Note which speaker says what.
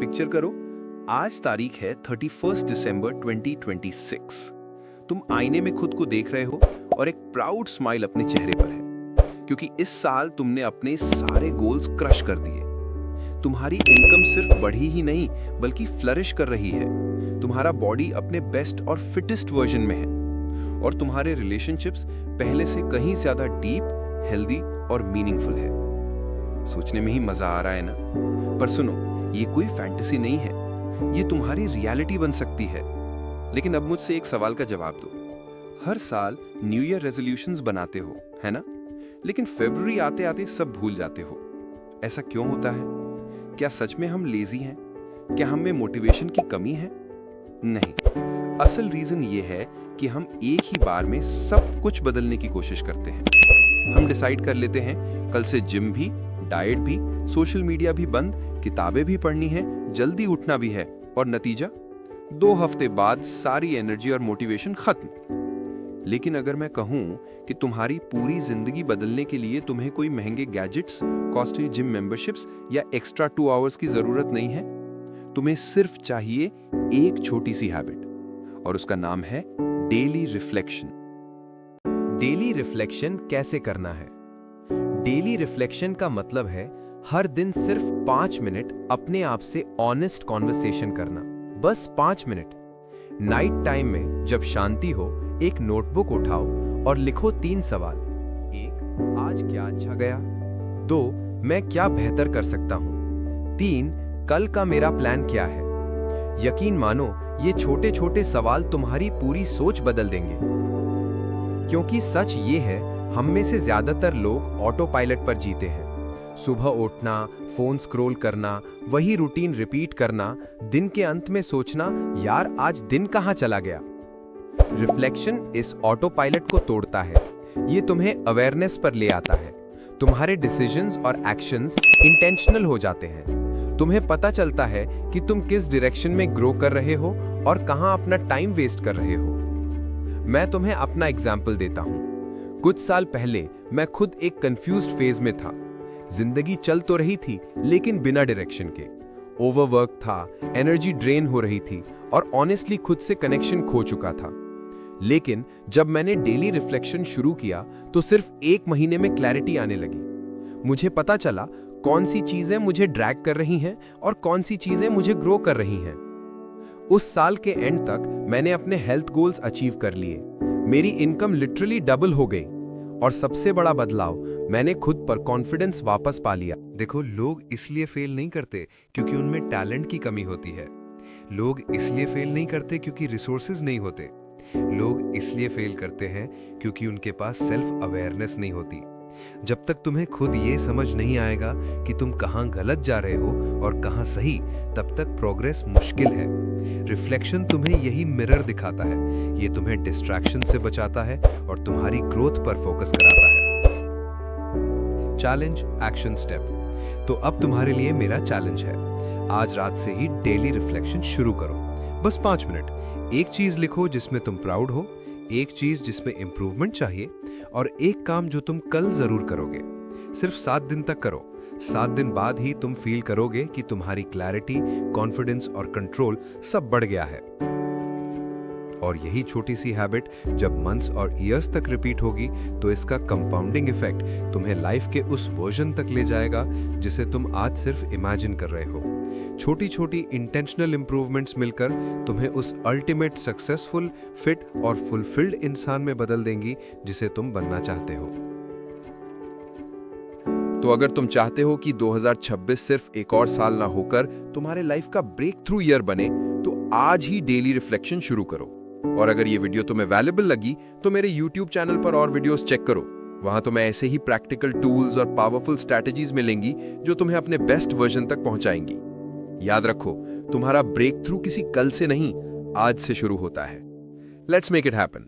Speaker 1: Picture करो, आज तारीख है 31 दिसंबर 2026। तुम आईने में खुद को देख रहे हो और एक प्राउड स्माइल अपने चेहरे पर है, क्योंकि इस साल तुमने अपने सारे गोल्स क्रश कर दिए। तुम्हारी इनकम सिर्फ बढ़ी ही नहीं बल्कि फ्लरिश कर रही है। तुम्हारा बॉडी अपने बेस्ट और फिटेस्ट वर्जन में है और तुम्हारे रिलेशनशिप्स पहले से कहीं ज्यादा डीप, हेल्दी और मीनिंगफुल है। सोचने में ही मजा आ रहा है ना? पर सुनो, ये कोई फैंटेसी नहीं है, ये तुम्हारी रियलिटी बन सकती है। लेकिन अब मुझसे एक सवाल का जवाब दो। हर साल न्यू ईयर रेजोल्यूशंस बनाते हो, है ना? लेकिन फरवरी आते आते सब भूल जाते हो। ऐसा क्यों होता है? क्या सच में हम लेजी हैं? क्या हम में मोटिवेशन की कमी है? नहीं, असल रीजन ये है कि हम एक ही बार में सब कुछ बदलने की कोशिश करते हैं। हम डिसाइड कर लेते हैं कल से जिम भी, डाइट भी, सोशल मीडिया भी बंद, किताबें भी पढ़नी है, जल्दी उठना भी है, और नतीजा 2 हफ्ते बाद सारी एनर्जी और मोटिवेशन खत्म। लेकिन अगर मैं कहूं कि तुम्हारी पूरी जिंदगी बदलने के लिए तुम्हें कोई महंगे गैजेट्स, कॉस्टली जिम मेंबरशिप्स या एक्स्ट्रा 2 आवर्स की जरूरत नहीं है, तुम्हें सिर्फ चाहिए एक छोटी सी हैबिट, और उसका नाम है डेली रिफ्लेक्शन।
Speaker 2: डेली रिफ्लेक्शन कैसे करना है? डेली रिफ्लेक्शन का मतलब है हर दिन सिर्फ 5 मिनट अपने आप से ऑनेस्ट कॉन्वर्सेशन करना। बस 5 मिनट। नाइट टाइम में जब शांति हो, एक नोटबुक उठाओ और लिखो 3 सवाल। 1, आज क्या अच्छा गया? 2, मैं क्या बेहतर कर सकता हूं? 3, कल का मेरा प्लान क्या है? यकीन मानो, ये छोटे छोटे सवाल तुम्हारी पूरी सोच बदल देंगे। क्योंकि सच ये है, हम में से ज्यादातर लोग ऑटो पायलट पर जीते हैं। सुबह उठना, फोन स्क्रॉल करना, वही रूटीन रिपीट करना, दिन के अंत में सोचना, यार आज दिन कहां चला गया। रिफ्लेक्शन इस ऑटो पायलट को तोड़ता है। ये तुम्हें अवेयरनेस पर ले आता है। तुम्हारे डिसीजंस और एक्शंस इंटेंशनल हो जाते हैं। तुम्हें पता चलता है कि तुम किस डायरेक्शन में ग्रो कर रहे हो और कहां अपना टाइम वेस्ट कर रहे हो। मैं तुम्हें अपना एग्जाम्पल देता हूं। कुछ साल पहले मैं खुद एक कंफ्यूज्ड फेज में था। जिंदगी चल तो रही थी लेकिन बिना डायरेक्शन के। ओवरवर्क था, एनर्जी ड्रेन हो रही थी और ऑनेस्टली खुद से कनेक्शन खो चुका था। लेकिन जब मैंने डेली रिफ्लेक्शन शुरू किया तो सिर्फ 1 महीने में क्लैरिटी आने लगी। मुझे पता चला कौन सी चीजें मुझे ड्रैग कर रही हैं और कौन सी चीजें मुझे ग्रो कर रही हैं। उस साल के एंड तक मैंने अपने हेल्थ गोल्स अचीव कर लिए। मेरी इनकम लिटरली डबल हो गई और सबसे बड़ा बदलाव, मैंने खुद पर कॉन्फिडेंस वापस पा लिया।
Speaker 3: देखो, लोग इसलिए फेल नहीं करते क्योंकि उनमें टैलेंट की कमी होती है। लोग इसलिए फेल नहीं करते क्योंकि रिसोर्सेज नहीं होते। लोग इसलिए फेल करते हैं क्योंकि उनके पास सेल्फ अवेयरनेस नहीं होती। जब तक तुम्हें खुद ये समझ नहीं आएगा कि तुम कहां गलत जा रहे हो और कहां सही, तब तक प्रोग्रेस मुश्किल है। रिफ्लेक्शन तुम्हें यही मिरर दिखाता है। ये तुम्हें डिस्ट्रैक्शन से बचाता है और तुम्हारी ग्रोथ पर फोकस कराता है। Challenge, action, step. तो अब तुम्हारे लिए मेरा चैलेंज है, आज रात से ही डेली रिफ्लेक्शन शुरू करो। बस 5 मिनट। एक चीज लिखो जिसमें तुम प्राउड हो, एक चीज जिसमें इंप्रूवमेंट चाहिए, और एक काम जो तुम कल जरूर करोगे। सिर्फ 7 दिन तक करो। 7 दिन बाद ही तुम फील करोगे कि तुम्हारी क्लैरिटी, कॉन्फिडेंस और कंट्रोल सब बढ़ गया है। और यही छोटी सी हैबिट जब मंथ्स और ईयर्स तक रिपीट होगी तो इसका कंपाउंडिंग इफेक्ट तुम्हें लाइफ के उस वर्जन तक ले जाएगा जिसे तुम आज सिर्फ इमेजिन कर रहे हो। छोटी छोटी इंटेंशनल इंप्रूवमेंट्स मिलकर तुम्हें उस अल्टीमेट सक्सेसफुल, फिट और फुलफिल्ड इंसान में बदल देंगी जिसे तुम बनना चाहते हो।
Speaker 1: तो अगर तुम चाहते हो कि 2026 सिर्फ एक और साल ना होकर तुम्हारे लाइफ का ब्रेक थ्रू ईयर बने, तो आज ही डेली रिफ्लेक्शन शुरू करो। और अगर ये वीडियो तुम्हें वैल्यूएबल लगी तो मेरे YouTube चैनल पर और वीडियोस चेक करो। वहां तुम्हें ऐसे ही प्रैक्टिकल टूल्स और पावरफुल स्ट्रैटेजीज मिलेंगी जो तुम्हें अपने बेस्ट वर्जन तक पहुंचाएंगी। याद रखो, तुम्हारा ब्रेक थ्रू किसी कल से नहीं, आज से शुरू होता है। Let's make it happen.